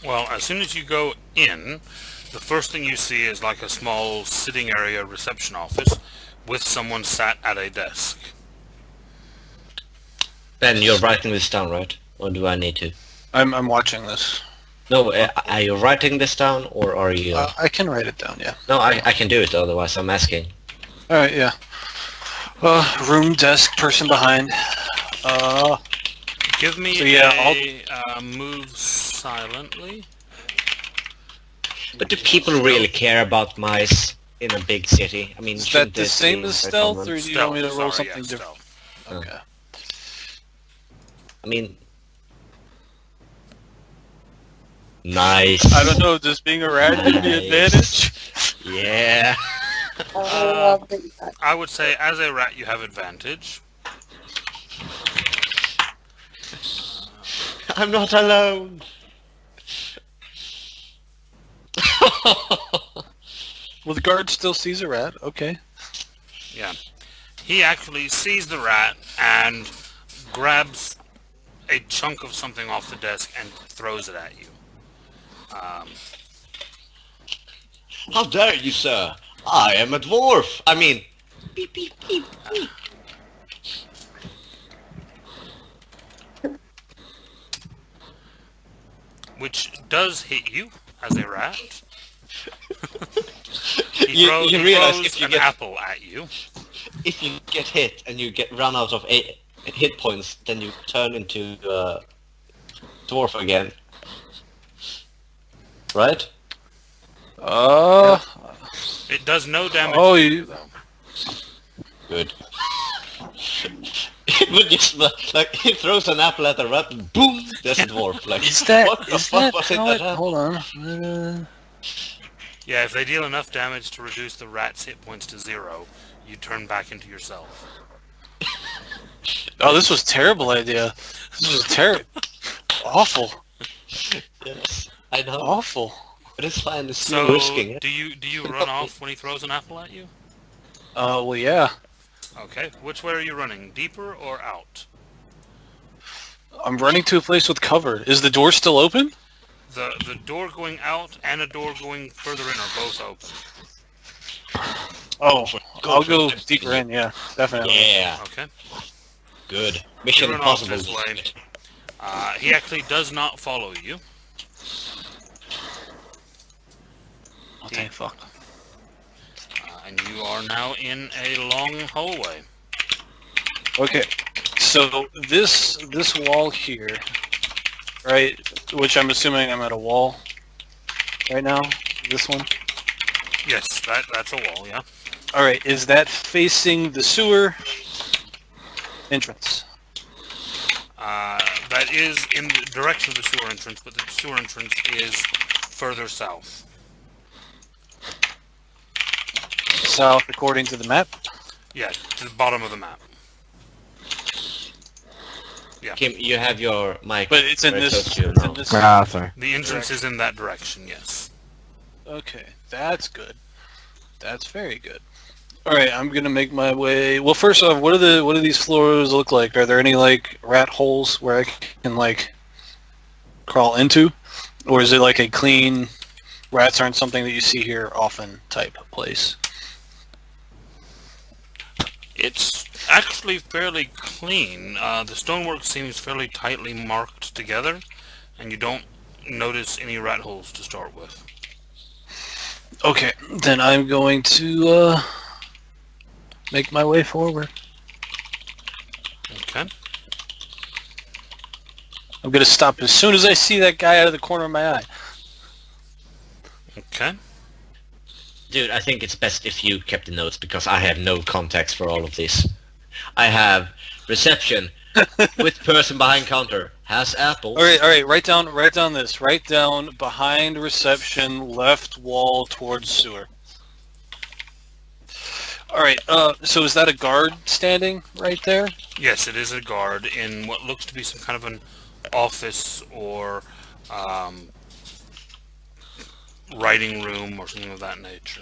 Well, as soon as you go in, the first thing you see is like a small sitting area reception office with someone sat at a desk. Ben, you're writing this down, right? Or do I need to? I'm watching this. No, are you writing this down, or are you... I can write it down, yeah. No, I can do it, otherwise I'm asking. Alright, yeah. Room, desk, person behind. Give me So, yeah, a move silently. But do people really care about mice in a big city? I mean, Is shouldn't that the this same be as very stealth, common? or do you want me to roll Sorry, something yeah, different? stealth. Okay. I mean... Nice. I don't know, does being a rat give me advantage? Yeah. I would say, as a rat, you have advantage. I'm not alone. Well, the guard still sees a rat, okay. Yeah. He actually sees the rat and grabs a chunk of something off the desk and throws it at you. How dare you, sir? I am a dwarf. I mean... Beep, beep, beep, beep. Which does hit you as a rat. You realize throws if you an get... apple at you. If you get hit and you get run out of hit points, then you turn into dwarf again. Right? It does no damage. Oh, to you... Good. It would just like he throws an apple at a rat and boom, there's a dwarf. Like Is that... what the Is fuck that was it how that it... happened? Hold on. Yeah, if they deal enough damage to reduce the rat's hit points to 0, you turn back into yourself. Oh, this was a terrible idea. This was terrible. Awful. Yes, I know. Awful. But it's fine. It's So, still risking it. do you run off when he throws an apple at you? Well, yeah. Okay, which way are you running? Deeper or out? I'm running to a place with cover. Is the door still open? The door going out and a door going further in are both open. Oh, I'll go for it. deeper in, yeah. Definitely. Yeah, Okay. good. You Mission run off Impossible. this way. He actually does not follow you. Oh, thank fuck. And you are now in a long hallway. Okay, so this wall here, right, which I'm assuming I'm at a wall right now, this one? Yes, that's a wall, yeah. Alright, is that facing the sewer entrance? That is in the direction of the sewer entrance, but the sewer entrance is further south. South, according to the map? Yeah, to the bottom of the map. Yeah. Kim, you have your mic. But it's in very this... close to you It's now. in this... Ah, sorry. The entrance is in that direction, yes. Okay, that's good. That's very good. Alright, I'm gonna make my way... Well, first off, what do these floors look like? Are there any, like, rat holes where I can, like, crawl into? Or is it like a clean, rats aren't something that you see here often type place? It's actually fairly clean. The stonework seems fairly tightly marked together, and you don't notice any rat holes to start with. Okay, then I'm going to, make my way forward. Okay. I'm gonna stop as soon as I see that guy out of the corner of my eye. Okay. Dude, I think it's best if you kept the notes because I have no context for all of this. I have reception with person behind counter has apple. Alright, write down this. Write down behind reception, left wall towards sewer. Alright, so is that a guard standing right there? Yes, it is a guard in what looks to be some kind of an office or writing room or something of that nature.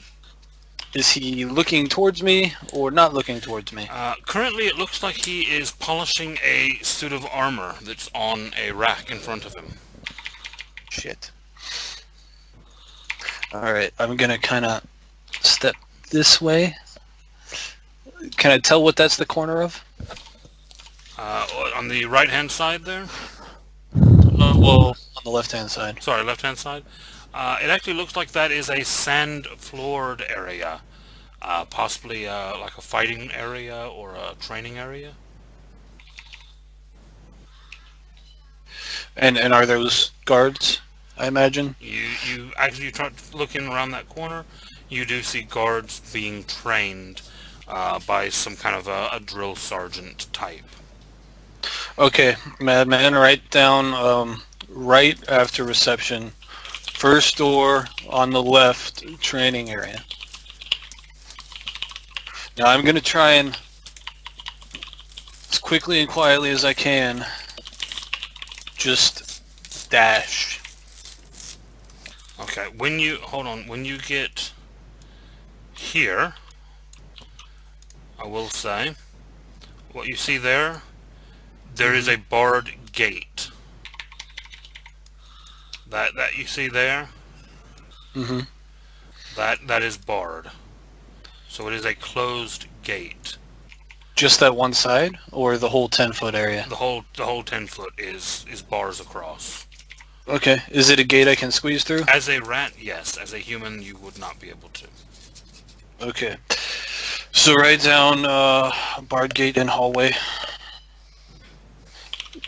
Is he looking towards me or not looking towards me? Currently, it looks like he is polishing a suit of armor that's on a rack in front of him. Shit. Alright, I'm gonna kind of step this way. Can I tell what that's the corner of? On the right-hand side there? Well, on the left-hand side. Sorry, left-hand side. It actually looks like that is a sand-floored area. Possibly like a fighting area or a training area. And are those guards, I imagine? You actually try looking around that corner, you do see guards being trained by some kind of a drill sergeant type. Okay, Madman, write down right after reception. First door on the left, training area. Now I'm going to try and, as quickly and quietly as I can, just dash. Okay, when you get here, I will say, what you see there is a barred gate. That you see there, Mm-hmm. that is barred. So it is a closed gate. Just that one side, or the whole 10-foot area? The whole 10-foot is bars across. Okay, is it a gate I can squeeze through? As a rat, yes. As a human, you would not be able to. Okay. So write down barred gate and hallway.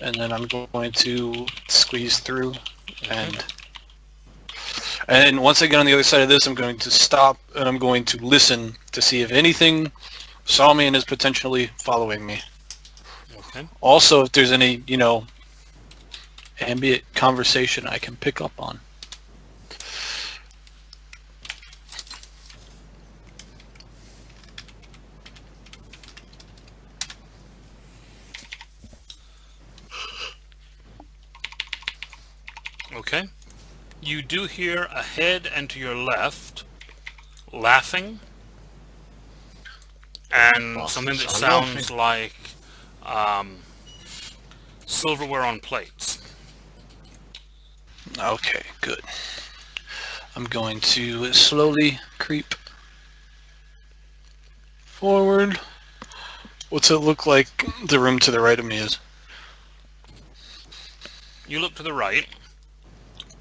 And then I'm going to squeeze through, and once I get on the other side of this, I'm going to stop and I'm going to listen to see if anything saw me and is potentially following me. Okay. Also, if there's any, ambient conversation I can pick up on. Okay. You do hear ahead and to your left laughing and something that sounds like silverware on plates. Okay, good. I'm going to slowly creep forward. What's it look like the room to the right of me is? You look to the right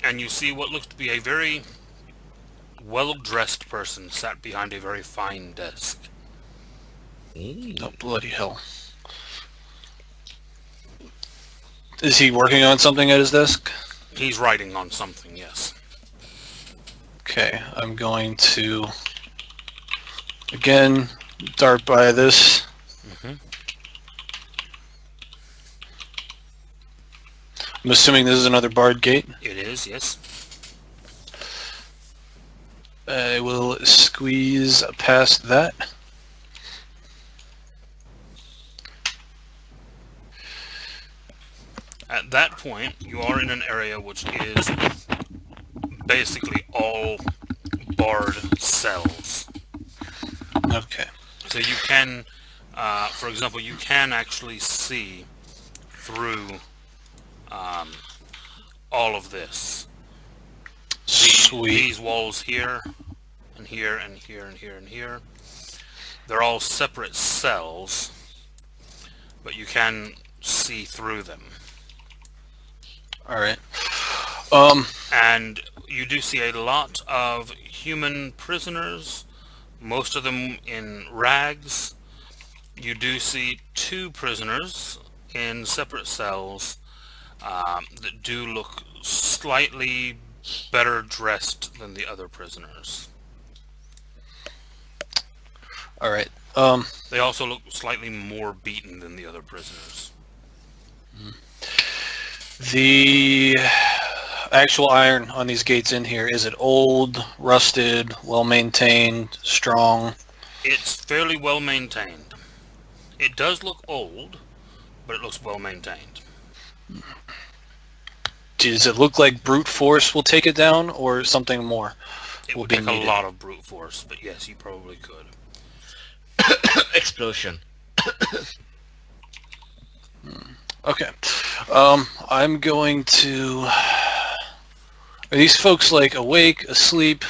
and you see what looks to be a very well-dressed person sat behind a very fine desk. Oh, bloody hell. Is he working on something at his desk? He's writing on something, yes. Okay, I'm going to, again, dart by this. I'm assuming this is another barred gate. It is, yes. I will squeeze past that. At that point, you are in an area which is basically all barred cells. Okay. So you can, for example, you can actually see through all of this. Sweet. These walls here, and here, and here, and here, and here. They're all separate cells, but you can see through them. Alright. And you do see a lot of human prisoners, most of them in rags. You do see 2 prisoners in separate cells that do look slightly better dressed than the other prisoners. Alright. They also look slightly more beaten than the other prisoners. The actual iron on these gates in here, is it old, rusted, well-maintained, strong? It's fairly well maintained. It does look old, but it looks well maintained. Does it look like brute force will take it down, or something more? It will would be take needed? a lot of brute force, but yes, you probably could. Explosion. Okay. I'm going to... Are these folks, like, awake, asleep?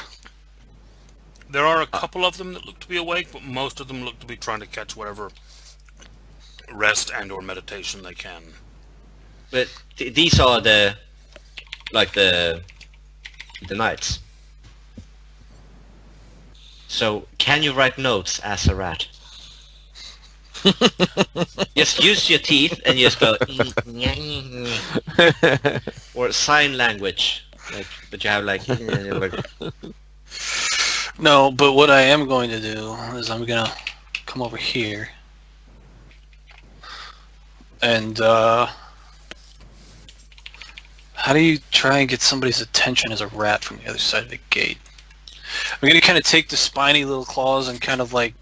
There are a couple of them that look to be awake, but most of them look to be trying to catch whatever rest and or meditation they can. But these are the knights. So can you write notes as a rat? Just use your teeth and just go or sign language, like, but you have like No, but what I am going to do is I'm gonna come over here and how do you try and get somebody's attention as a rat from the other side of the gate? I'm gonna kind of take the spiny little claws and kind of like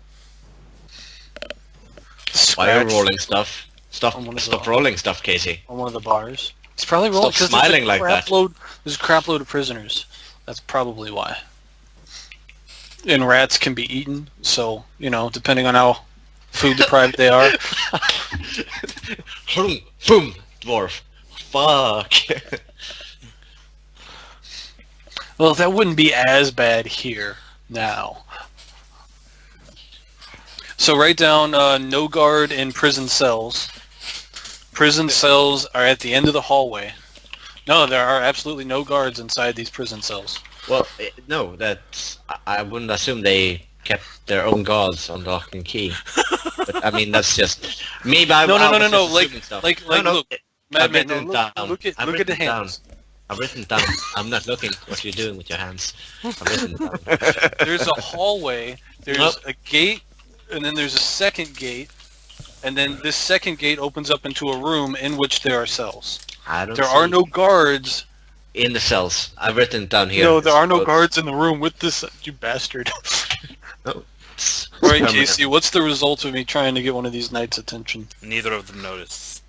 why are you scratch rolling stuff? Stop rolling stuff, Casey. on one of the bars. It's probably rolling Stop because smiling like that. There's a crap load of prisoners. That's probably why. And rats can be eaten, so, you know, depending on how food deprived they are. Boom, dwarf. Fuck. Well, that wouldn't be as bad here now. So write down no guard in prison cells. Prison cells are at the end of the hallway. No, there are absolutely no guards inside these prison cells. Well, no, that's... I wouldn't assume they kept their own guards on lock and key. But, I mean, that's just... Maybe I No. Like, Look, Madman, written no, down. look at I've the written hands. down. I've written down. I'm not looking what you're doing with your hands. I've written it down. There's a hallway, there's Nope. a gate, and then there's a second gate, and then this second gate opens up into a room in which there are cells. I don't There are see- no guards. in the cells. I've written it down here. No, there are no So- guards in the room with this, you bastard. No. Alright, Casey, what's the result of me trying to get one of these knights' attention? Neither of them notice.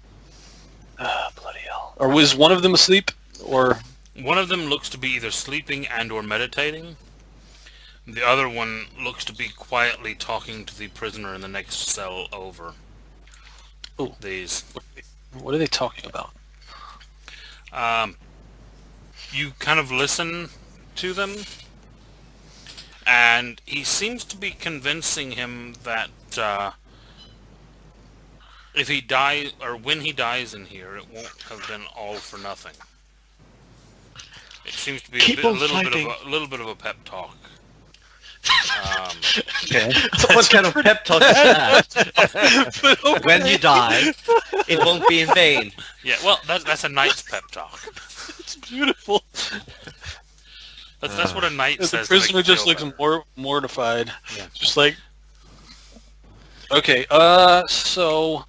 Ah, bloody hell. Or was one of them asleep? Or... One of them looks to be either sleeping and or meditating. The other one looks to be quietly talking to the prisoner in the next cell over. Ooh. These. What are they talking about? You kind of listen to them, and he seems to be convincing him that if he dies, or when he dies in here, it won't have been all for nothing. It seems to be Keep a on little fighting. bit of a pep talk. Okay. What kind of pep talk is that? When you die, it won't be in vain. Yeah, well, that's a knight's pep talk. It's beautiful. That's what a knight The says. to prisoner make you just feel looks better. mortified. Yeah. Just like... Okay, so...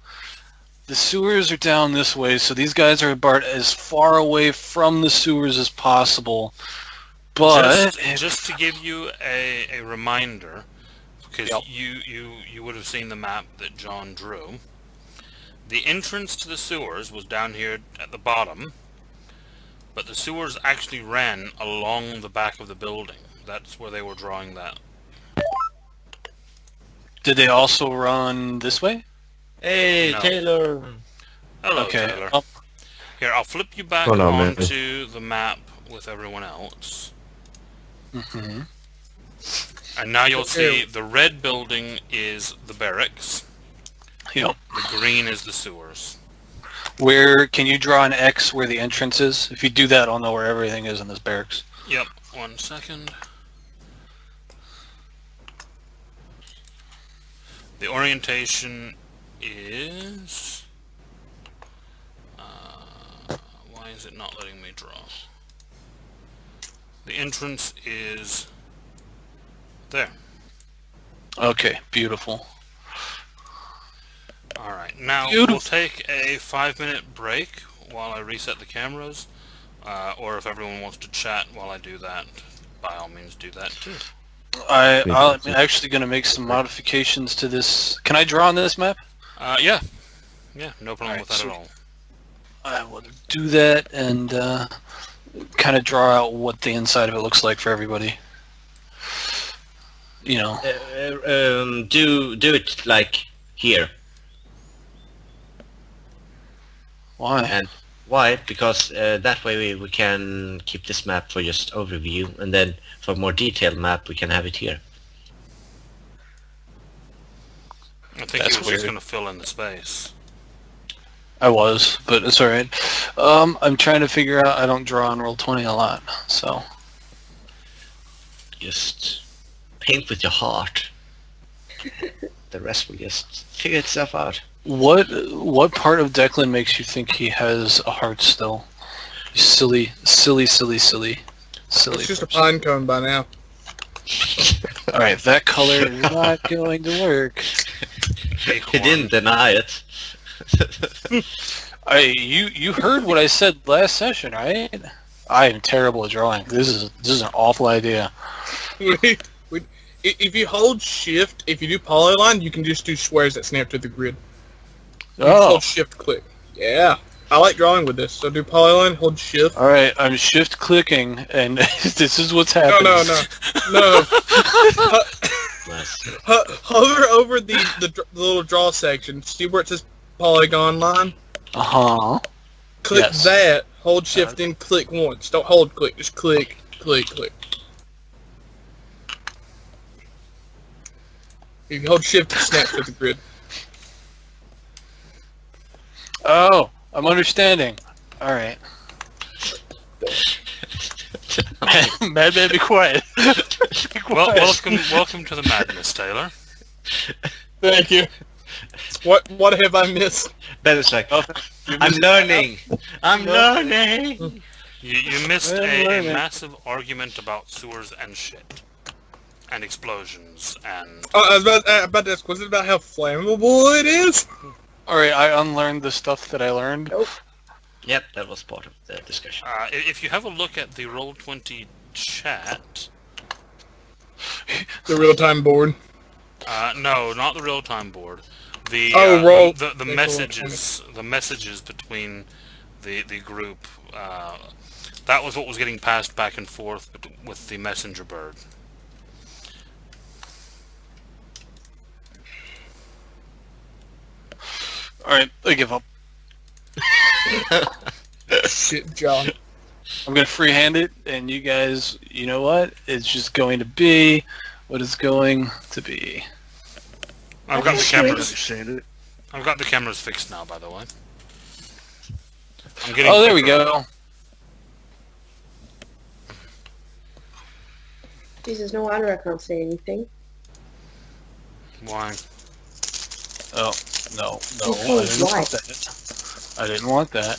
The sewers are down this way, so these guys are about as far away from the sewers as possible. But... Just to give you a reminder, because Yep. you would have seen the map that John drew. The entrance to the sewers was down here at the bottom, but the sewers actually ran along the back of the building. That's where they were drawing that. Did they also run this way? Hey, No. Taylor. Hello, Okay. Taylor. Here, I'll flip you back Hold on, man. onto the map with everyone else. Mm-hmm. And now you'll see the red building is the barracks. Yep. The green is the sewers. Where, can you draw an X where the entrance is? If you do that, I'll know where everything is in this barracks. Yep, 1 second. The orientation is... why is it not letting me draw? The entrance is... there. Okay, beautiful. Alright, now Beautiful. we'll take a 5-minute break while I reset the cameras. Or if everyone wants to chat while I do that, by all means do that too. I'm actually going to make some modifications to this. Can I draw on this map? Yeah. Yeah, no problem Alright, with that so- at all. I will do that and kind of draw out what the inside of it looks like for everybody. You know. Do it like here. Why? And why? Because that way we can keep this map for just overview, and then for more detailed map we can have it here. I think That's he was weird. just going to fill in the space. I was, but it's alright. I'm trying to figure out, I don't draw on Roll20 a lot, so... Just paint with your heart. The rest will just figure itself out. What part of Declan makes you think he has a heart still? You silly It's just a person. pine cone by now. Alright, that color is not going to work. He didn't deny it. You heard what I said last session, right? I am terrible at drawing. This is an awful idea. If you hold shift, if you do polyline, you can just do squares that snap to the grid. You just Oh, hold shift click. Yeah. I like drawing with this. So do polyline, hold shift. alright, I'm shift clicking, and this is what's No, happening. no. Nice. Hover over the little draw section. See where it says polygon line? Uh-huh. Click Yes. that. Hold shift, then click once. Don't hold click. Just click. If you hold shift, it snaps to the grid. Oh, I'm understanding. Alright. Mad Man, be quiet. Be Well, quiet. welcome to the madness, Taylor. Thank you. What have I missed? Ben is like, Oh, I'm learning. I'm learning. You missed Well, a learning. massive argument about sewers and shit. And explosions and... I was about to ask, was it about how flammable it is? Alright, I unlearned the stuff that I learned. Yep, that was part of the discussion. If you have a look at the Roll20 chat... The real-time board. No, not the real-time board. The Roll. the They messages between the group. That was what was getting passed back and forth with the messenger bird. Alright, I give up. Shit, John. I'm gonna freehand it, and you guys, you know what? It's just going to be what it's going to be. I've got the cameras. Understand it. I've got the cameras fixed now, by the way. I'm getting Oh, there we quicker. go. Jesus, no wonder I can't say anything. Why? Oh, no, You I told didn't why. want that. I didn't want that.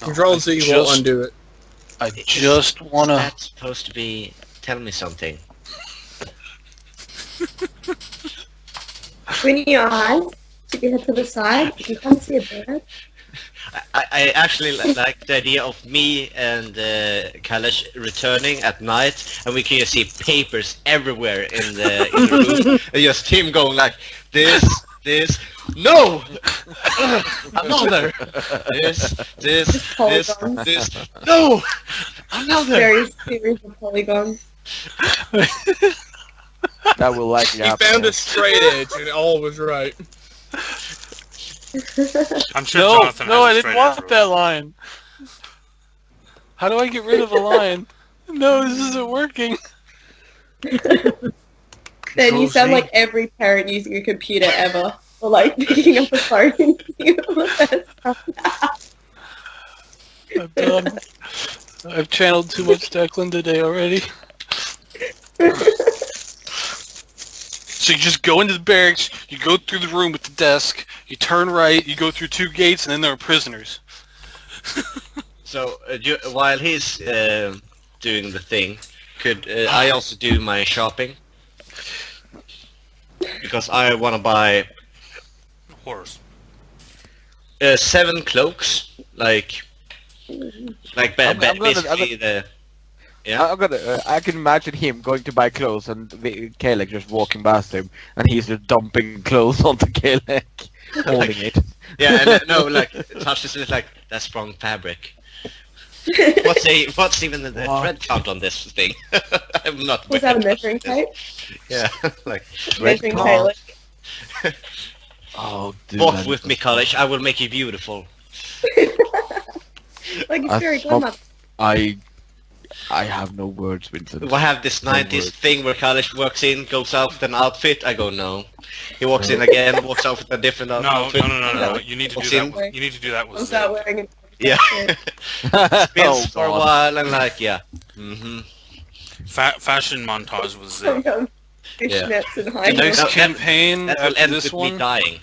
Control Z will just- undo it. I just wanna... That's supposed to be... Tell me something. Open your eyes, keep your head to the side, you can't see a bird. I actually like the idea of me and Kalash returning at night, and we can just see papers everywhere in the room, and just him going like this, no, another, this, Polygons. no, another. Very series of polygons. That will likely He happen. found a straight edge, and all was right. I'm sure No, Jonathan no, I has a didn't straight want edge that rule. line. How do I get rid of a line? No, this isn't working. Then you sound Control Z. like every parent using a computer ever. Or like picking up a phone and picking up the first I'm done. I've channeled too much Declan today already. So you just go into the barracks, you go through the room with the desk, you turn right, you go through 2 gates, and then there are prisoners. So while he's doing the thing, could I also do my shopping? Because I want to buy Horse. 7 cloaks, like I'm gonna- basically the. Yeah. I can imagine him going to buy clothes and Kalek just walking past him, and he's just dumping clothes onto Kalek, holding it. Yeah, and no, like touches it like that's wrong fabric. What's even the What? thread count on this thing? I'm not. Was that a measuring tape? Yeah, like Measuring card. tape. Oh, dude. walk that with is me, so college. I will make you beautiful. Like it's I very thought- glamorous. I have no words, Vincent. We have this 90s thing where Kalish walks in, goes out with an outfit. I go, no. He walks in again, walks out with a different No, outfit. no. You need to What's do in? that. You need to do that with I'm not Zig. wearing it. Yeah. Oh, Spins for a God. while and like, yeah. Mm-hmm. Fashion montage with Zig. Some fishnets and high The next No, campaign That will after end this with one. me dying.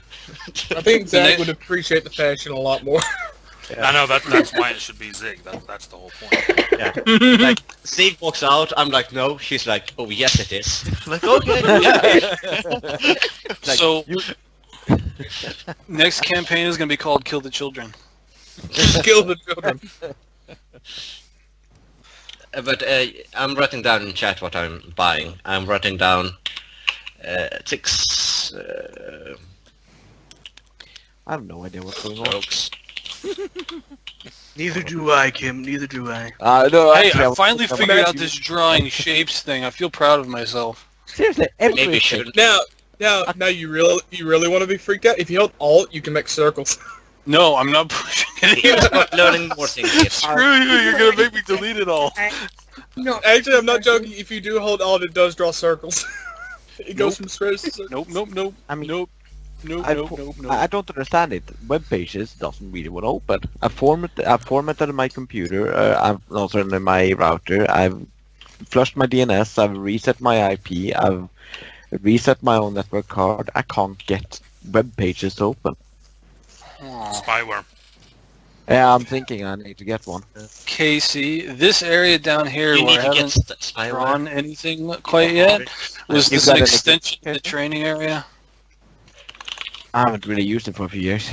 I think Zach next- would appreciate the fashion a lot more. I know that's why it should be Zig. That's the whole point. Yeah. Like, Zeke walks out, I'm like, no. She's like, oh, yes, it is. I'm like, okay. Like, So you next campaign is gonna be called Kill the Children. Kill the children. But I'm writing down in chat what I'm buying. I'm writing down 6 I have no idea what's going on. strokes. Neither do I, Kim. Neither do I. No, Hey, actually, I was finally thinking figured about out you. this drawing shapes thing. I feel proud of myself. Seriously, Maybe you everything. shouldn't. Now, you really want to be freaked out? If you hold Alt, you can make circles. No, I'm not pushing it. He's not learning more things yet. Screw you! You're gonna make me delete it all. No. Actually, I'm not joking. If you do hold Alt, it does draw circles. It goes from squares to circles. Nope. I mean, Nope. I don't understand it. Web pages doesn't really want to open. I formatted my computer. I've also in my router. I've flushed my DNS. I've reset my IP. I've reset my own network card. I can't get web pages to open. Spyware. Yeah, I'm thinking I need to get one. Casey, this area down here You where need I to get haven't spyware. drawn anything quite yet was You this got an an extension to the extension? training area? I haven't really used it for a few years.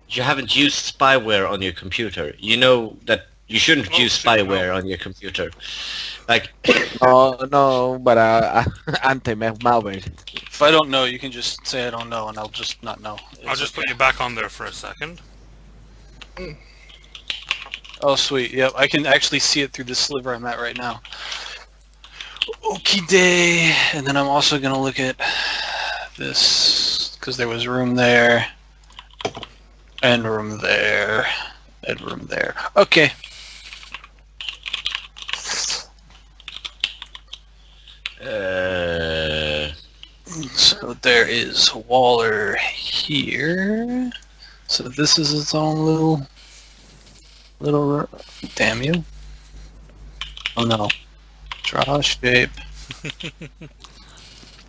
You haven't used spyware on your computer. You know that you shouldn't Oh, use shit, no. spyware on your computer. Like, No, but anti-malware. If I don't know, you can just say I don't know, and I'll just not know. I'll just put you back on there for a second. Oh, sweet. Yep, I can actually see it through the sliver I'm at right now. Okie day. And then I'm also gonna look at this because there was room there, and room there, and room there. Okay. So there is Waller here. So this is its own little. Damn you! Oh no! Draw shape.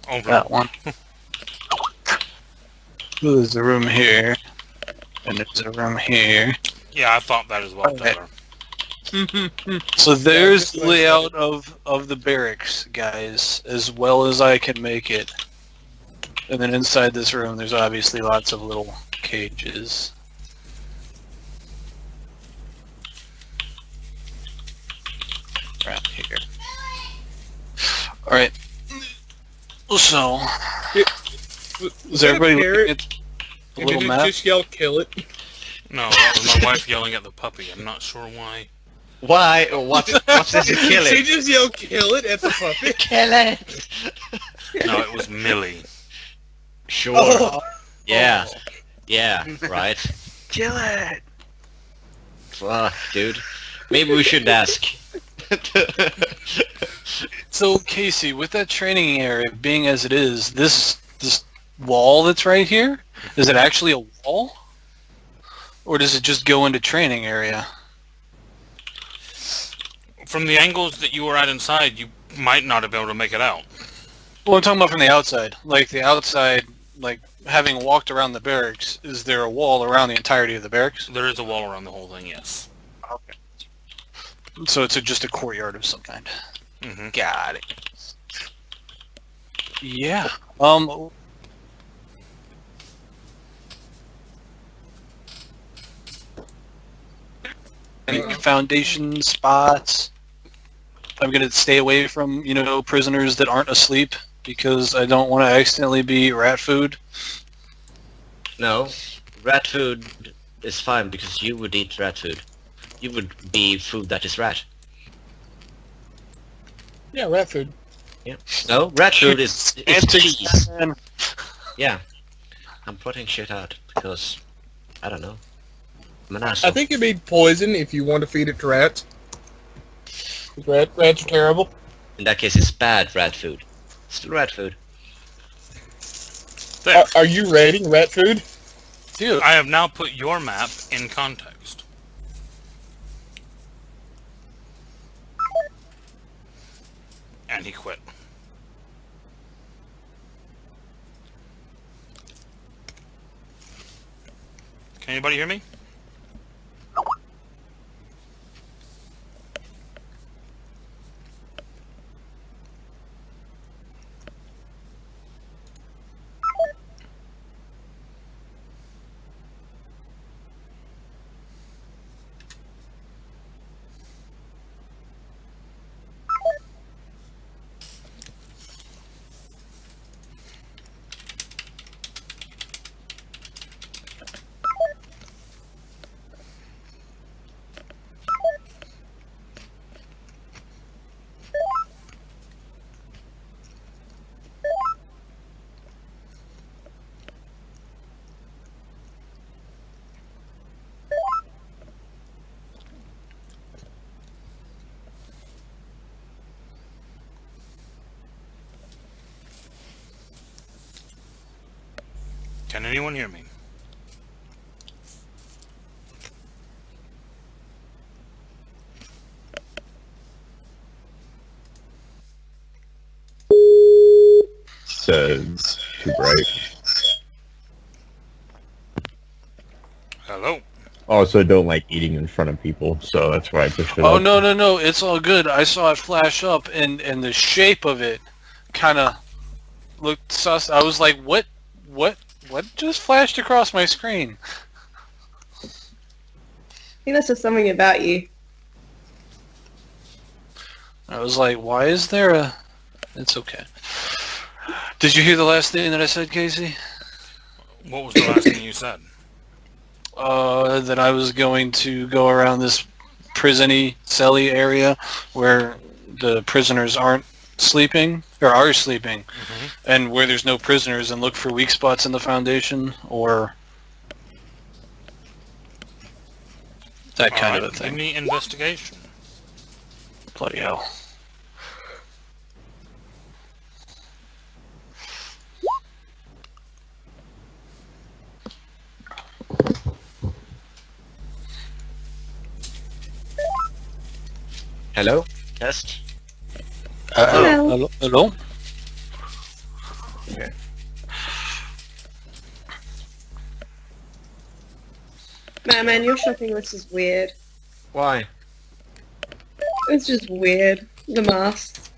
Over. That one. There's a room here, and there's a room here. Yeah, I thought that as well, Okay. Tyler. So there's the layout of the barracks, guys, as well as I can make it. And then inside this room, there's obviously lots of little cages. Right here. Alright. So, is everybody looking at the If little you map? just yell, kill it. No, that was my wife yelling at the puppy. I'm not sure why. why? What's this She killing? just yelled, kill it at the puppy. Kill it! No, it was Millie. Sure. Oh. Yeah. Yeah, right. Kill it! Fuck, dude. Maybe we should ask. So Casey, with that training area being as it is, this wall that's right here, is it actually a wall? Or does it just go into training area? From the angles that you were at inside, you might not have been able to make it out. Well, I'm talking about from the outside. Like the outside, like having walked around the barracks, is there a wall around the entirety of the barracks? There is a wall around the whole thing, yes. Okay. So it's just a courtyard of some kind. Hmm. Got it. Yeah. Any foundation spots. I'm gonna stay away from, prisoners that aren't asleep because I don't want to accidentally be rat food. No, rat food is fine because you would eat rat food. You would be food that is rat. Yeah, rat food. No, rat food is cheese. Man. Yeah. I'm putting shit out because I don't know. I'm an I asshole. think it'd be poison if you want to feed it to rats. 'Cause rats are terrible. In that case, it's bad rat food. Still rat food. There. Are you rating rat food? Dude, I have now put your map in context. And he quit. Can anybody hear me? Can anyone hear me? Says too bright. Hello? Also, don't like eating in front of people, so that's why I pushed it oh up. no, it's all good. I saw it flash up, and the shape of it kind of looked sus. I was like, what just flashed across my screen? I think that's just something about you. I was like, why is there a... It's okay. Did you hear the last thing that I said, Casey? What was the last thing you said? That I was going to go around this prison-y, celly area where the prisoners aren't sleeping, or are sleeping, and where there's no prisoners, and look for weak spots in the Foundation, or that kind of a Give thing. me investigation. Bloody hell. Hello? Test? Hello. Hello? Man, your shopping list is weird. Why? It's just weird. The masks.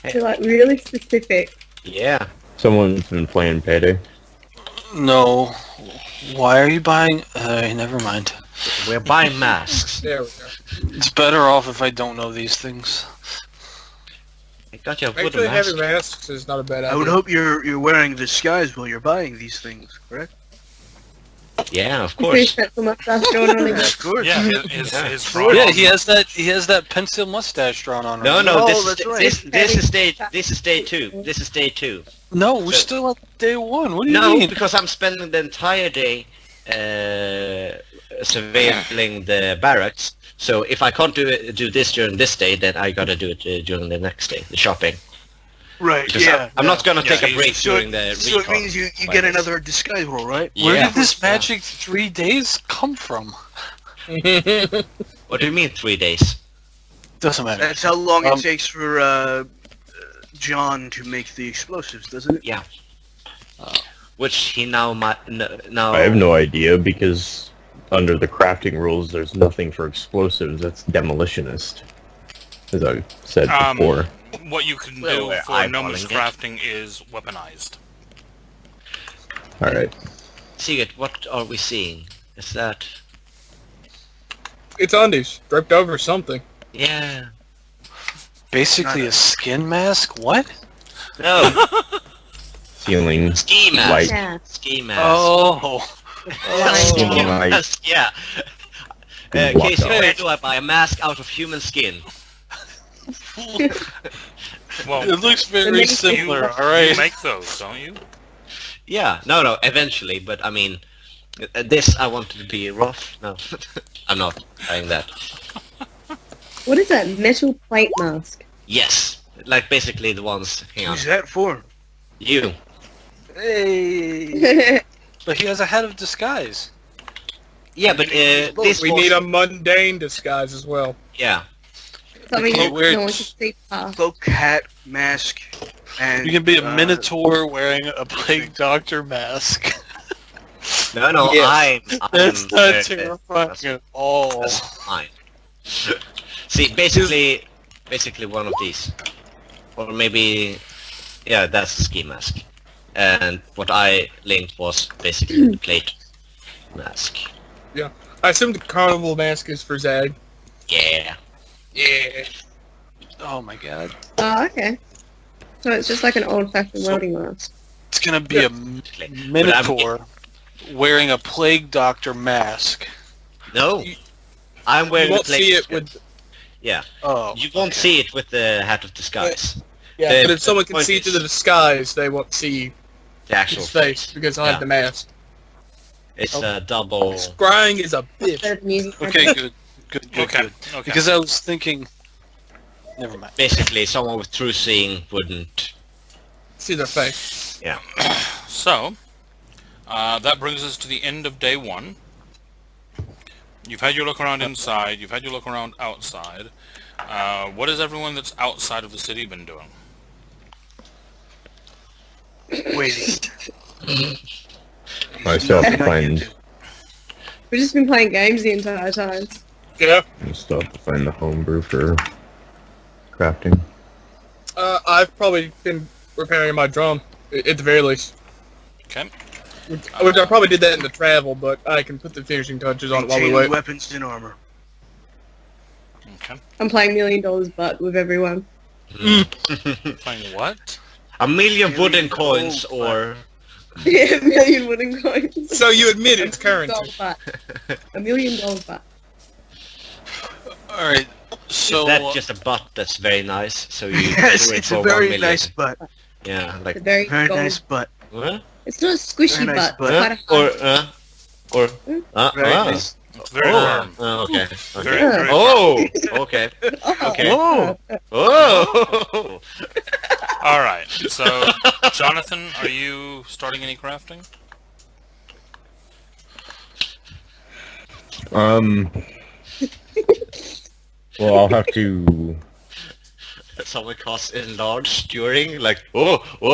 They're like really specific. Yeah. Someone's been playing Payday. No. Why are you buying... never mind. We're buying masks. There we go. It's better off if I don't know these things. I got your wooden Actually, mask. having masks is not a bad idea. I would hope you're wearing disguise while you're buying these things, correct? Yeah, of Pretty course. pencil mustache going on again. Of course. Yeah, his Yeah, he has that pencil mustache drawn on. No, right? no, Oh, this, that's right. this is day 2. This is day 2. No, we're still at day 1. What do you No, mean? because I'm spending the entire day surveilling the barracks. So if I can't do this during this day, then I gotta do it during the next day, the shopping. Right, Because yeah. I'm not gonna Yeah, take a he's- break So, during the so it recon. means you like get this. another disguise roll, right? Where Yeah. did this magic 3 days come from? What do you mean 3 days? Doesn't matter. That's how long Um, it takes for John to make the explosives, doesn't it? Yeah. Which he now might now. I have no idea because under the crafting rules, there's nothing for explosives. That's demolitionist, as I said before. What you can Well, do we're for eyeballing Nomus it. crafting is weaponized. All right. Sigurd, what are we seeing? Is that? It's undies draped over something. Yeah. Basically a skin mask? What? No. Ceiling Ski mask. light. Yeah. Ski mask. Oh. Ski Light. mask. Yeah. Can walk Casey, out. where do I buy a mask out of human skin? Well, It looks very maybe similar, you alright? make those, don't you? Yeah. No, eventually, but I mean, This I wanted to be rough. No, I'm not trying that. What is that metal plate mask? Yes, like basically the ones. Hang on, Who's that for? you. Hey. But he has a head of disguise. Yeah, but this We was, need a mundane disguise as well. yeah. Something Okay, that we're- no one can see past. Cloak, hat, mask, and... You can be a uh, minotaur wearing a plague doctor mask. No, Yes. I'm That's not very- terrifying that's- at all. That's fine. See, basically one of these, or maybe, yeah, that's the ski mask. And what I linked was basically the plate mask. I assume the carnival mask is for Zag. Yeah. Yeah. Oh my god. Oh, okay. So it's just like an old-fashioned So- welding mask. It's gonna be a Basically. minotaur wearing a plague doctor mask. No, I'm You wearing the won't plate see it mask. with. Yeah, Oh. you won't okay. see it with the hat of disguise. Yeah, The- but if someone can point see is- through the disguise, they won't see The actual his face because I Yeah. have the mask. It's a double. Scrying is a bitch. Instead of music. Okay, good. Good, Okay. good. Because I was thinking... Never mind. Basically, someone with true seeing wouldn't. See their face. So, that brings us to the end of day 1. You've had your look around inside. You've had your look around outside. What has everyone that's outside of the city been doing? Waiting. I still have to find We've just been playing games the entire time. Yeah. the homebrew for crafting. I've probably been repairing my drum, at the very least. Okay. Which I probably did that in the travel, but I can put the finishing touches on it while we Maintaining wait. weapons and armor. Okay. I'm playing $1 Million Butt with everyone. Playing what? A million wooden Gold. coins, or Yeah, 1 million wooden coins. So you admit it's currency. $1 butt. $1 million butt. Alright, so... that's just a butt that's very nice. So you Yes, do it it's for a 1 very million. nice butt. Yeah, It's like a very, Very gold. nice butt. what? It's not a squishy Very nice butt. butt. It's quite a Or hard. Very nice. It's very oh, firm. okay. Very, Okay. very Oh, okay. Oh, Okay. Whoa! Oh. All right. So, Jonathan, are you starting any crafting? Well, I'll have to. Someone casts enlarge during, like, oh. Hold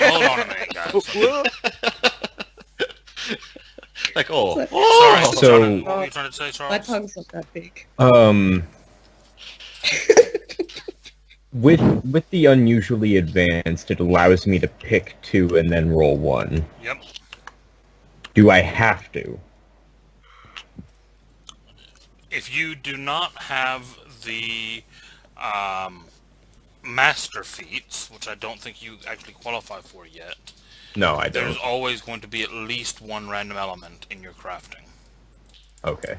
on a minute, guys. Like, oh. Sorry. Oh. Sorry, So- Jonathan, what were you trying to say, My Charles? tongue's not that big. With the unusually advanced, it allows me to pick 2 and then roll 1. Yep. Do I have to? If you do not have the master feats, which I don't think you actually qualify for yet, No, I there's don't. always going to be at least one random element in your crafting. Okay.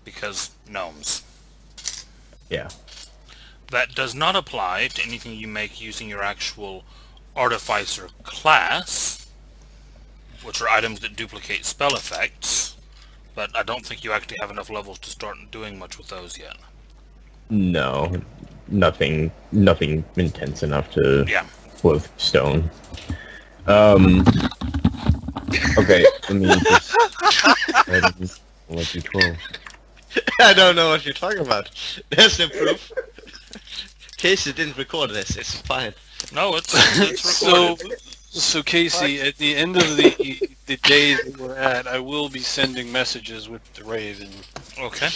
Because gnomes. Yeah. That does not apply to anything you make using your actual artificer class, which are items that duplicate spell effects, but I don't think you actually have enough levels to start doing much with those yet. No. Nothing intense enough to Yeah. flow through stone. Okay, let me just... Let's do 12. I don't know what you're talking about. There's no proof. Casey didn't record this, it's fine. No, it's recorded. So Casey, at the end of the day that we're at, I will be sending messages with the Raven. Okay.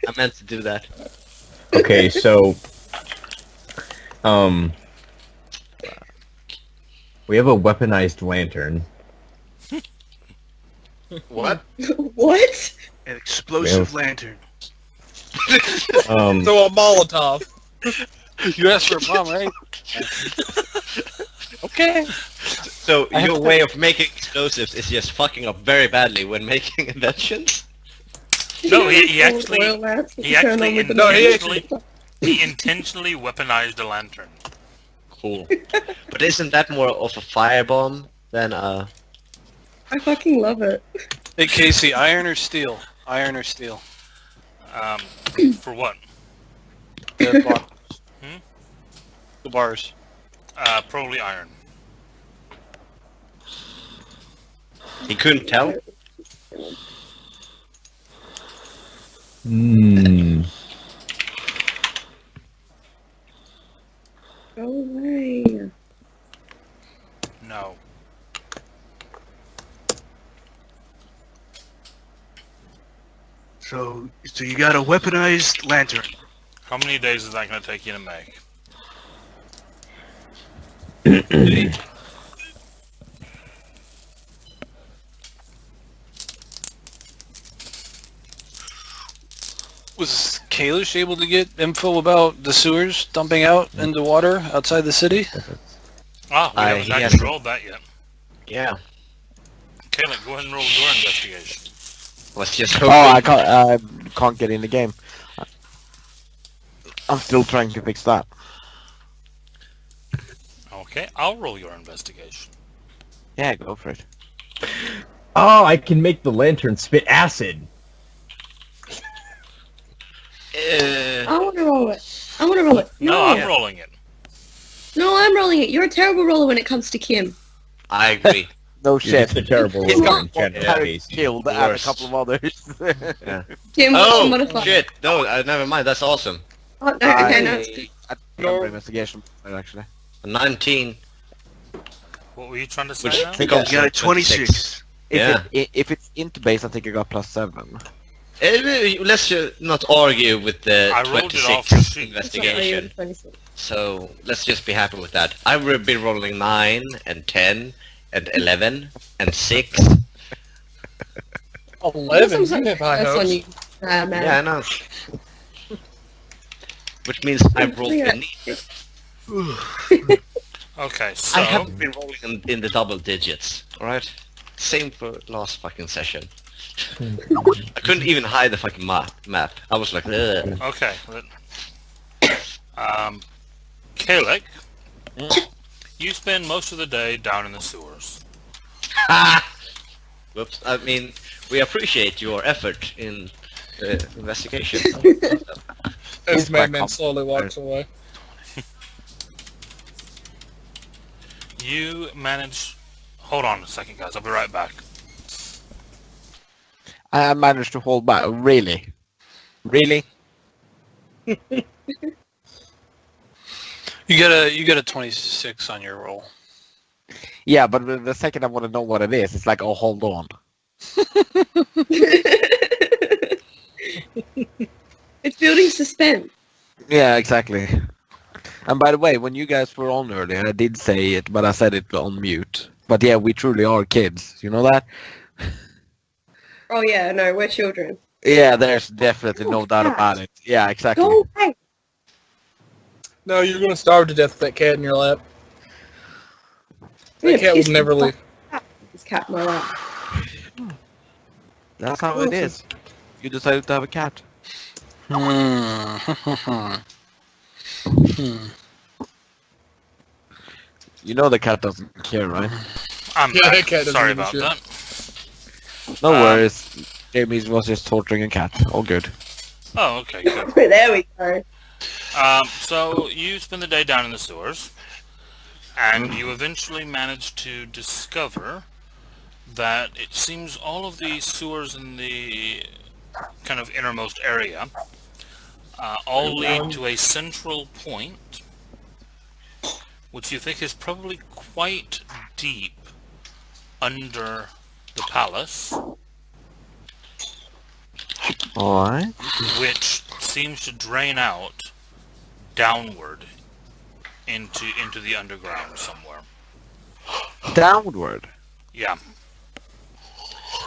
I meant to do that. Okay, so... We have a weaponized lantern. What? What? An explosive Well. lantern. So a Molotov. You asked for a bomb, right? Okay. So your way of making explosives is just fucking up very badly when making inventions? No, he Oil actually lamps that he you turn actually on with the No, he light. intentionally weaponized a lantern. Cool. But isn't that more of a firebomb than a... I fucking love it. Hey Casey, iron or steel? Iron or steel? For what? The bars. Hmm? The bars. Probably iron. He couldn't tell? Hmm. Go away. No. So you got a weaponized lantern. How many days is that going to take you to make? Was Kalish able to get info about the sewers dumping out into water outside the city? Ah, we haven't he actually hasn't. rolled that yet. Yeah. Caleb, go ahead and roll your investigation. Was just Oh, hoping. I can't get in the game. I'm still trying to fix that. Okay, I'll roll your investigation. Yeah, go for it. Oh, I can make the lantern spit acid. I want to roll it. I want to roll it. No, I'm rolling it. No, I'm rolling it. You're a terrible roller when it comes to Kim. I agree. No You're shit. just a terrible He's roller got in one general, character Casey. killed and a Worst. couple of others. Kim, what's Oh, your modifier? shit. No, never mind. That's awesome. Oh, no, okay, no, it's good. I remember investigation actually. 19. What were you trying to say Which now? becomes You got a 26. 26. Yeah. If it's into base, I think I got +7. Let's not argue with the I rolled it off the 26 sheet. That's not really investigation. 26. So let's just be happy with that. I will be rolling 9 and 10 and 11 and 6. 11. Sometimes You have high that's on hopes. you, man. Yeah, I know. Which means I rolled Yeah. beneath. Okay, so I haven't been rolling in the double digits, alright? Same for last fucking session. I couldn't even hide the fucking map. I was like, ugh. okay. Kalek, you spend most of the day down in the sewers. Whoops. I mean, we appreciate your effort in investigation. As quite Madman slowly walks away. You manage. Hold on a second, guys. I'll be right back. I managed to hold back. Really? Really? You got a 26 on your roll. Yeah, but the second I want to know what it is, it's like, oh, hold on. It's building suspense. Yeah, exactly. And by the way, when you guys were on earlier, I did say it, but I said it on mute. But yeah, we truly are kids. You know that? Oh yeah, no, we're children. Yeah, there's definitely no doubt about it. Yeah, exactly. Go away. No, you're gonna starve to death with that cat in your lap. I'm That gonna cat piss will never the leave. fuck out of This cat in my lap. That's how it is. You decided to have a cat. You know the cat doesn't care, right? I'm Yeah, back. that cat doesn't Sorry give a about shit. that. No worries. Jamie was just torturing a cat. All good. Oh, okay, good. There we go. So you spend the day down in the sewers, and you eventually manage to discover that it seems all of the sewers in the kind of innermost area all lead to a central point, which you think is probably quite deep under the palace, Alright. which seems to drain out downward into the underground somewhere. Downward. Yeah,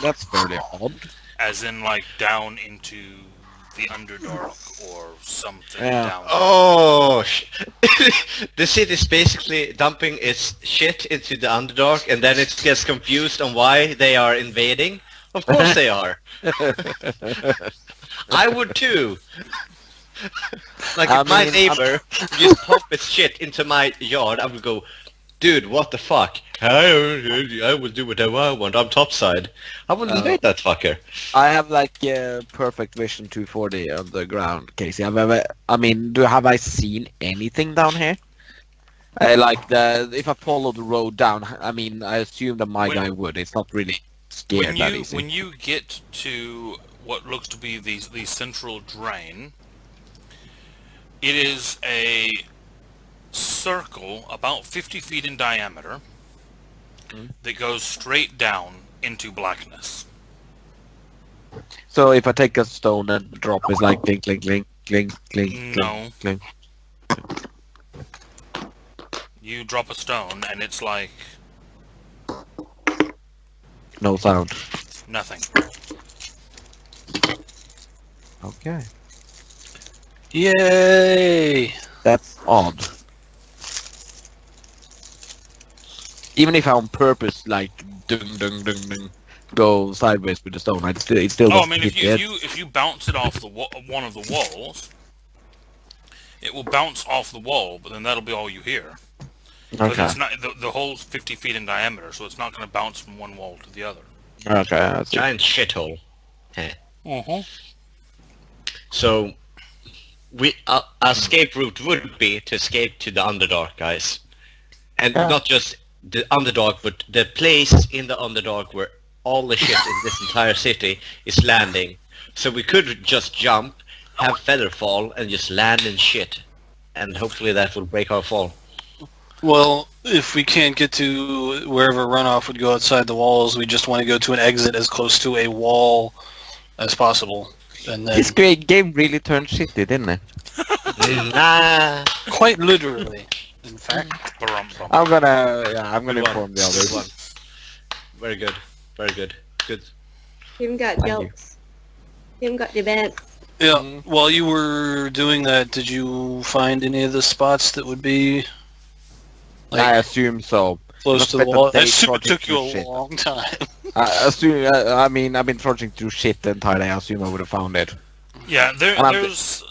That's very odd. as in like down into the Underdark or something Yeah. down. Oh, the city's basically dumping its shit into the Underdark, and then it gets confused on why they are invading. Of course they are. I would too. Like I if my mean, neighbor just pump his shit into my yard, I would go, dude, what the fuck? I will do whatever I want. I'm topside. I will invade that fucker. I have like perfect vision 240 on the ground, Casey. Have I seen anything down here? If I follow the road down, I assume that my guy would. It's not really scared that easy. When you get to what looks to be the central drain, it is a circle about 50 feet in diameter that goes straight down into blackness. So if I take a stone and drop, it's like clink, clink, clink, clink, clink, No. clink. You drop a stone and it's like No sound. nothing. Okay. Yay! That's odd. Even if I on purpose go sideways with the stone, it still Oh, I doesn't mean, hit if you bounce it off one of the walls, it will bounce off the wall, but then that'll be all you hear. Because Okay. it's not the hole's 50 feet in diameter, so it's not going to bounce from one wall to the other. Okay, I see. Giant shithole. Uh-huh. So, our escape route would be to escape to the Underdark, guys. And not just the Underdark, but the place in the Underdark where all the shit in this entire city is landing. So we could just jump, have feather fall, and just land in shit. And hopefully that will break our fall. Well, if we can't get to wherever runoff would go outside the walls, we just want to go to an exit as close to a wall as possible. And then, This great game really turned shitty, didn't it? Nah. quite literally, in fact. Ba-rum-bum. I'm gonna Good inform the one. others. Good one. Very good. Very good. Good. Tim got Thank you. jokes. Tim got the best. Yeah, while you were doing that, did you find any of the spots that would be I assume so. close to the Expect wall? that they That super project took you your a shit. long time. I assume. I've been trudging through shit the entire day. I assume I would have found it. Yeah, And I'm- there's...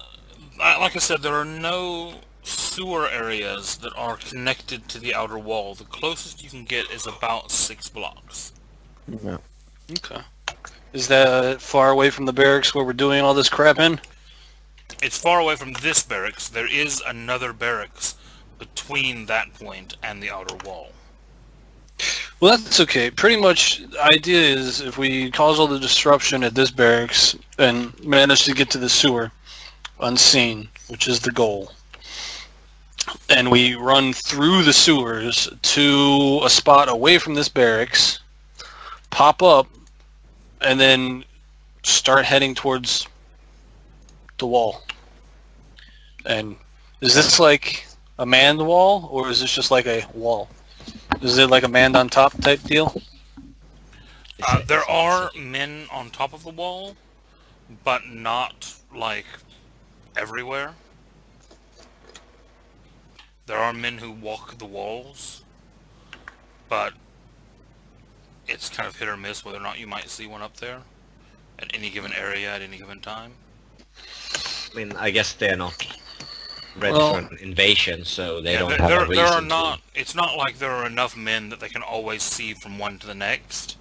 Like I said, there are no sewer areas that are connected to the outer wall. The closest you can get is about 6 blocks. Yeah. Okay. Is that far away from the barracks where we're doing all this crap in? It's far away from this barracks. There is another barracks between that point and the outer wall. Well, that's okay. Pretty much, the idea is if we cause all the disruption at this barracks and manage to get to the sewer unseen, which is the goal, and we run through the sewers to a spot away from this barracks, pop up, and then start heading towards the wall. And is this like a manned wall, or is this just like a wall? Is it like a manned on top type deal? There are men on top of the wall, but not, like, everywhere. There are men who walk the walls, but it's kind of hit or miss whether or not you might see one up there at any given area at any given time. I mean, I guess they're not ready Well- for an invasion, so they don't there, have a there, reason there are to. not. It's not like there are enough men that they can always see from one to the next.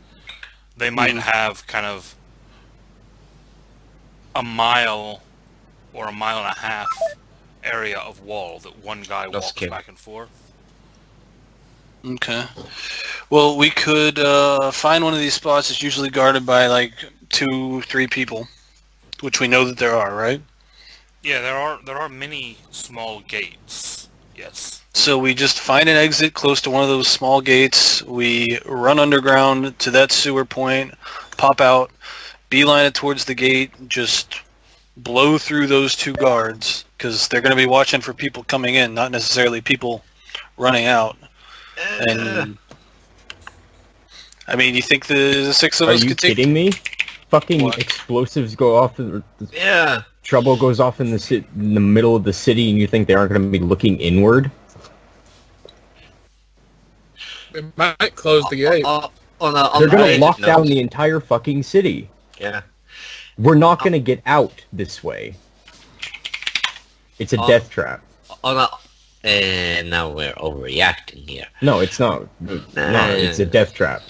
They might have kind of a mile or a mile and a half area of wall that one guy That's walks Kim. back and forth. Okay. Well, we could find one of these spots that's usually guarded by like 2-3 people, which we know that there are, right? Yeah, there are many small gates. Yes. So we just find an exit close to one of those small gates. We run underground to that sewer point, pop out, beeline it towards the gate, just blow through those 2 guards because they're going to be watching for people coming in, not necessarily people running out. And I mean, you think the 6 of Are us you could take? kidding me? Fucking What? explosives go off. Yeah. Trouble goes off in the middle of the city, and you think they aren't going to be looking inward? It might close the gate. On a They're going unrelated to lock down note- the entire fucking city. Yeah. We're not going to get out this way. It's a death trap. Now we're overreacting here. No, it's not. No, it's a death trap.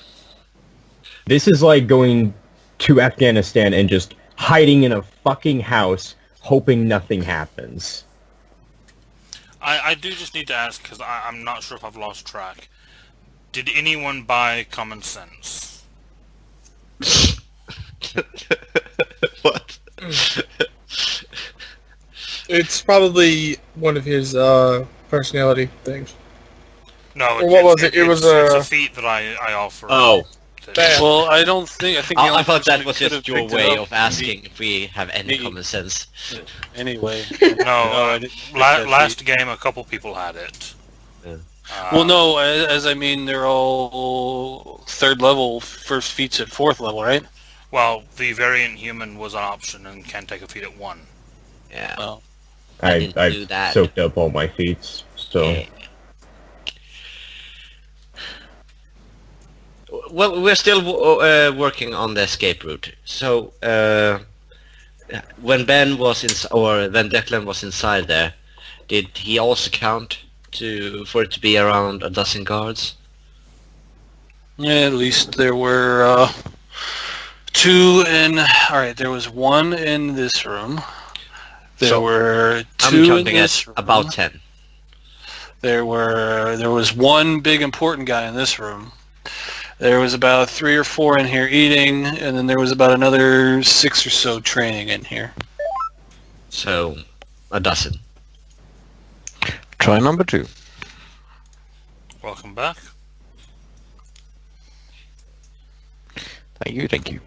This is like going to Afghanistan and just hiding in a fucking house, hoping nothing happens. I do just need to ask, because I'm not sure if I've lost track. Did anyone buy Common Sense? What? It's probably one of his personality things. No, Or what was it? It was it's a feat that I offer. Oh. Bad. Well, I think the I only thought person that was could just have your picked it way up of asking if we have any Me. common sense. Anyway. No, I didn't pick that last feat. game a couple people had it. Yeah. Well, no, as I mean, they're all 3rd level, first feats at 4th level, right? Well, the variant human was an option and can take a feat at 1. Yeah. Well, I didn't do I've that. soaked up all my feats, so... Yeah. Well, we're still working on the escape route. So, when Ben was when Declan was inside there, did he also count for it to be around a dozen guards? yeah, at least there were 2 in... Alright, there was 1 in this room. There were 2 I'm in counting this at room. about 10. There was 1 big important guy in this room. There was about 3 or 4 in here eating, and then there was about another 6 or so training in here. So, a dozen. Try number 2. Welcome back. Thank you, thank you.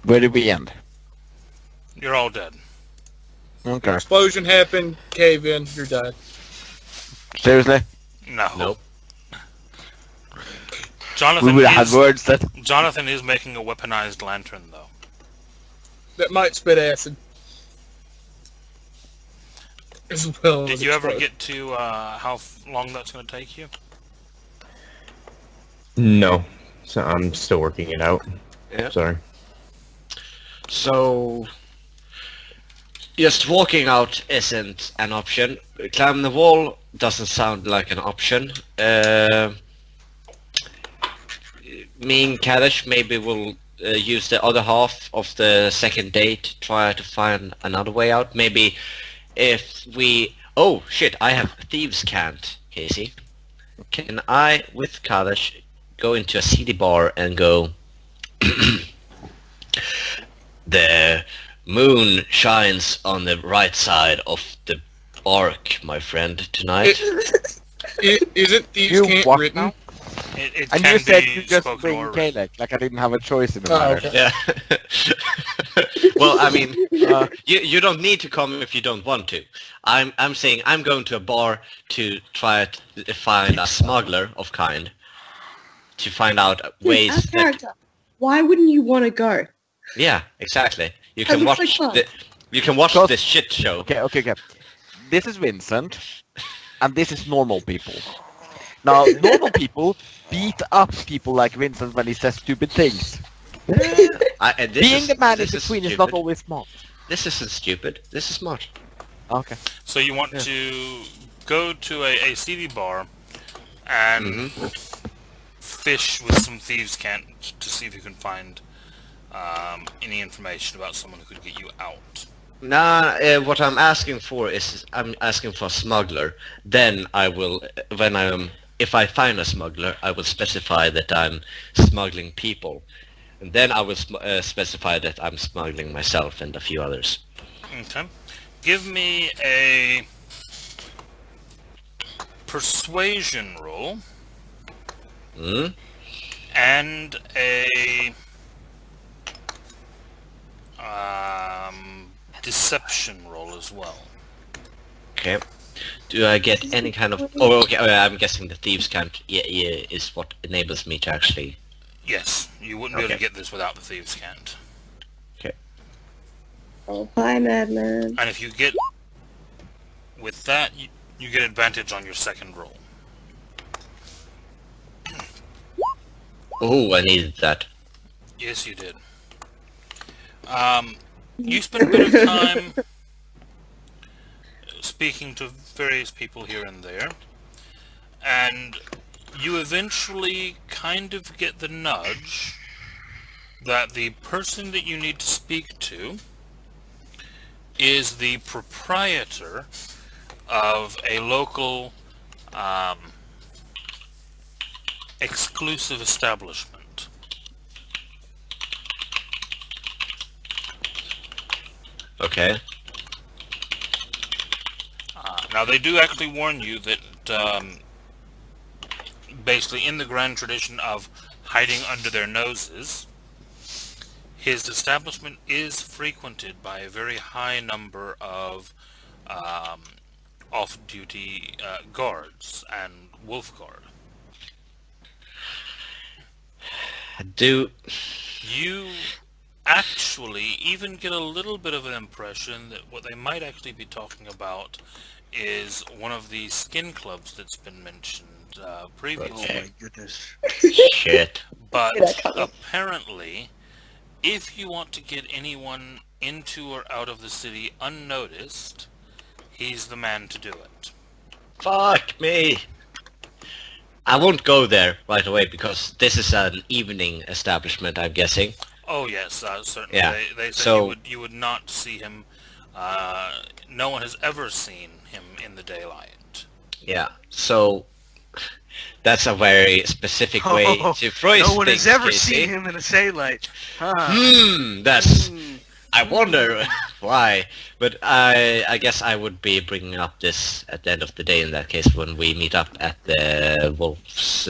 Where did we end? You're all dead. Okay. Explosion happened, cave in, you're dead. Seriously? No. Nope. Jonathan We would have is, had words that... Jonathan is making a weaponized lantern, though. That might spit acid. As well Did as you ever explode. get to how long that's going to take you? No. So I'm still working it out. Yeah. Sorry. So, just walking out isn't an option. Climbing the wall doesn't sound like an option. Me and Kadish maybe will use the other half of the second day to try to find another way out. Maybe if we... Oh, shit, I have Thieves' Cant, Casey. Can I, with Kadish, go into a CD bar and go... The moon shines on the right side of the arc, my friend, tonight. Isn't these You can't what written? now? It And can you said be you just spoken bring or written. Kalec, like I didn't have a choice in the Oh, matter. okay. Yeah. Well, I mean, you don't need to come if you don't want to. I'm saying I'm going to a bar to try to find a smuggler of kind. To find out ways As that... character, why wouldn't you want to go? Yeah, exactly. You That can looks watch like fun. you can watch Because- this shit show. Okay. This is Vincent, and this is normal people. Now, normal people beat up people like Vincent when he says stupid things. Being the man in this between is stupid. not always smart. This isn't stupid. This is smart. Okay. So you want to go to a CD bar and fish with some thieves' cant to see if you can find any information about someone who could get you out. Nah, what I'm asking for is I'm asking for a smuggler. Then I will, if I find a smuggler, I will specify that I'm smuggling people, and then I will specify that I'm smuggling myself and a few others. Okay. Give me a persuasion roll Hmm? and a deception roll as well. Okay. Do I get any kind of? Oh, okay. I'm guessing the thieves' cant is what enables me to actually. Yes, you wouldn't be able to Okay. get this without the thieves' cant. Oh, hi, madman. And if you get with that, you get advantage on your second roll. Oh, I needed that. Yes, you did. You spend a bit of time speaking to various people here and there, and you eventually kind of get the nudge that the person that you need to speak to is the proprietor of a local exclusive establishment. Okay. Now they do actually warn you that basically in the grand tradition of hiding under their noses, his establishment is frequented by a very high number of off-duty guards and wolf guard. Do You actually even get a little bit of an impression that what they might actually be talking about is one of the skin clubs that's been mentioned previously. Oh my goodness. shit. But Yeah, that comes. apparently, if you want to get anyone into or out of the city unnoticed, he's the man to do it. Fuck me. I won't go there right away because this is an evening establishment, I'm guessing. Oh yes, certainly. Yeah, They said so- you would not see him. No one has ever seen him in the daylight. Yeah. So that's a very specific way Oh, to phrase no one things, has ever Casey. seen him in a daylight. Huh. That's... Hmm. I wonder why, but I guess I would be bringing up this at the end of the day in that case when we meet up at the wolf's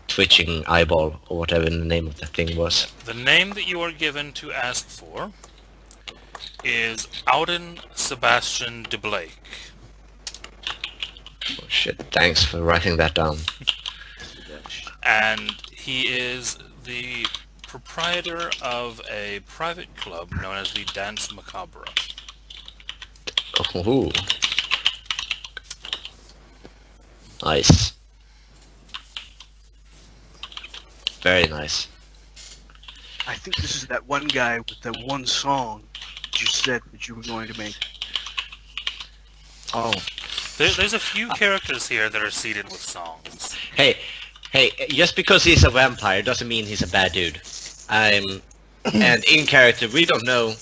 twitching eyeball or whatever the name of that thing was. The name that you are given to ask for is Auden Sebastian de Blake. Oh shit, thanks for writing that down. And he is the proprietor of a private club known as the Dance Macabre. Ooh. Nice. Very nice. I think this is that one guy with that one song that you said that you were going to make. Oh. There's a few characters here that are seated with songs. Hey, just because he's a vampire doesn't mean he's a bad dude. And in character, we don't know.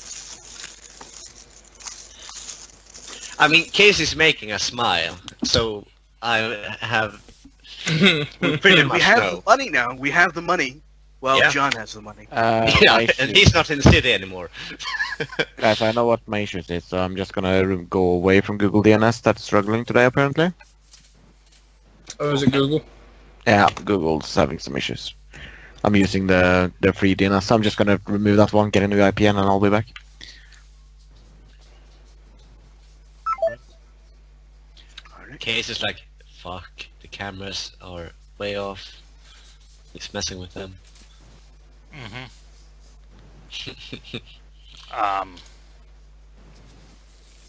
I mean, Casey's making a smile, so I have... we pretty much We have know. the money now. We have the money. Well, Yeah. John has the money. Yeah, My and issue- he's not in the city anymore. Guys, I know what my issue is, so I'm just gonna go away from Google DNS. That's struggling today, apparently. Oh, is it Google? Yeah, Google's having some issues. I'm using the free DNS, so I'm just gonna remove that one, get a new IPN, and I'll be back. Case is like, fuck, the cameras are way off. He's messing with them. Mm-hmm.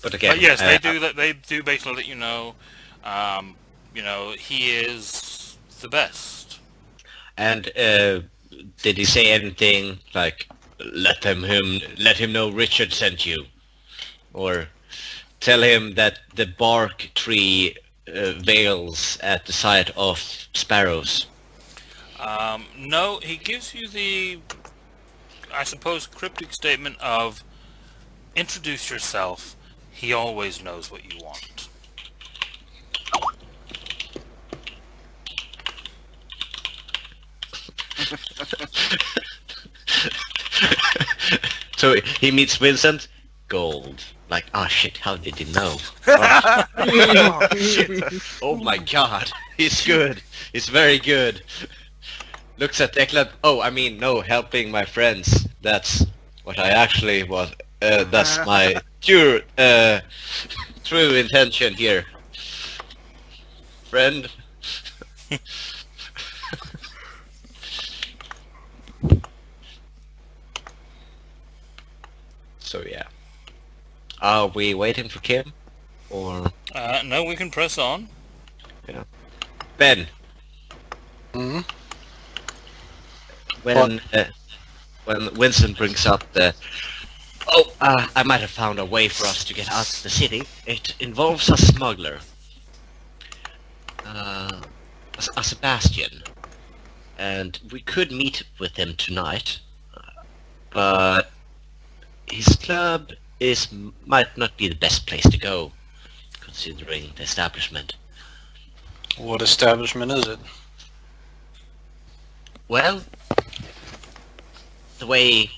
But again, But yes, they do. They do basically let you know. He is the best. And did he say anything like, let him know Richard sent you, or tell him that the bark tree veils at the sight of sparrows? No, he gives you the, I suppose, cryptic statement of, introduce yourself. He always knows what you want. So he meets Vincent, gold. Like, oh shit, how did he know? Oh, shit. Oh my god, he's good. He's very good. Looks at Declan. Oh, I mean, no, helping my friends. That's what I actually was. That's my true intention here. Friend. So yeah. Are we waiting for Kim? Or... No, we can press on. Ben, Hmm? when Winston brings up the Oh, I might have found a way for us to get out of the city. It involves a smuggler. A Sebastian. And we could meet with him tonight. But his club might not be the best place to go, considering the establishment. What establishment is it? Well, the way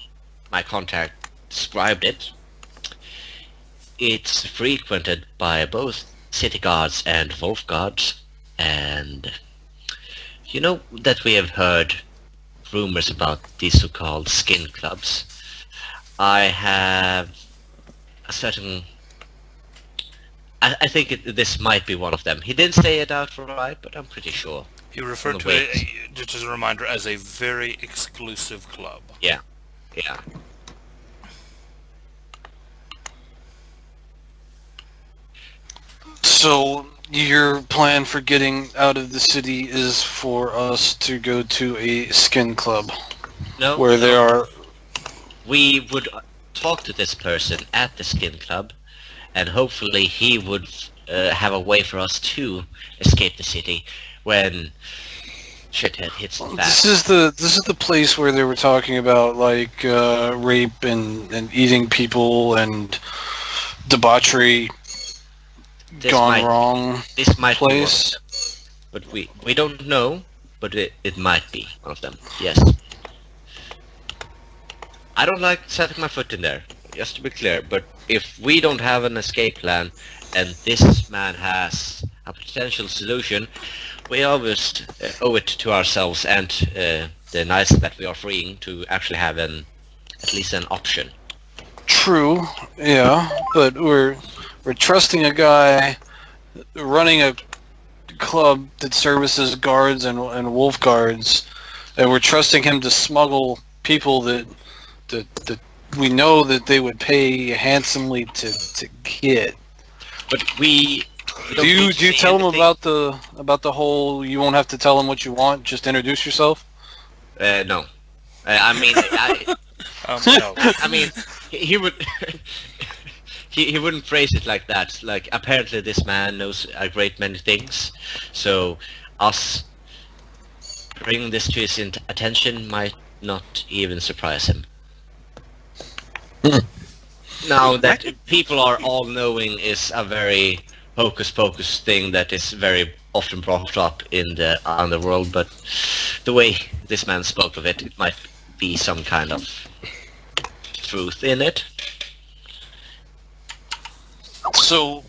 my contact described it, it's frequented by both city guards and wolf guards, and you know that we have heard rumors about these so-called skin clubs. I have a certain... I think this might be one of them. He didn't say it outright, but I'm pretty sure. He referred to it, just as a reminder, as a very exclusive club. Yeah. So your plan for getting out of the city is for us to go to a skin club No, where there are... we would talk to this person at the skin club, and hopefully he would have a way for us to escape the city when shithead hits the fan. This is the place where they were talking about like rape and eating people and debauchery wrong. This might place. be one of them. But we don't know, but it might be one of them. Yes. I don't like setting my foot in there, just to be clear, but if we don't have an escape plan and this man has a potential solution, we always owe it to ourselves and the knights that we are freeing to actually have at least an option. True, yeah, but we're trusting a guy running a club that services guards and wolf guards, and we're trusting him to smuggle people that we know that they would pay handsomely to get. But we do you tell them about the whole you won't have to tell them what you want, just introduce yourself? No. I mean, No. I mean, he would he wouldn't phrase it like that. Like, apparently this man knows a great many things, so us bringing this to his attention might not even surprise him. Now that people are all knowing is a very hocus pocus thing that is very often brought up in the underworld, but the way this man spoke of it, it might be some kind of truth in it. So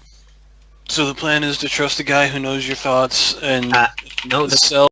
the plan is to trust a guy who knows your thoughts and No, sell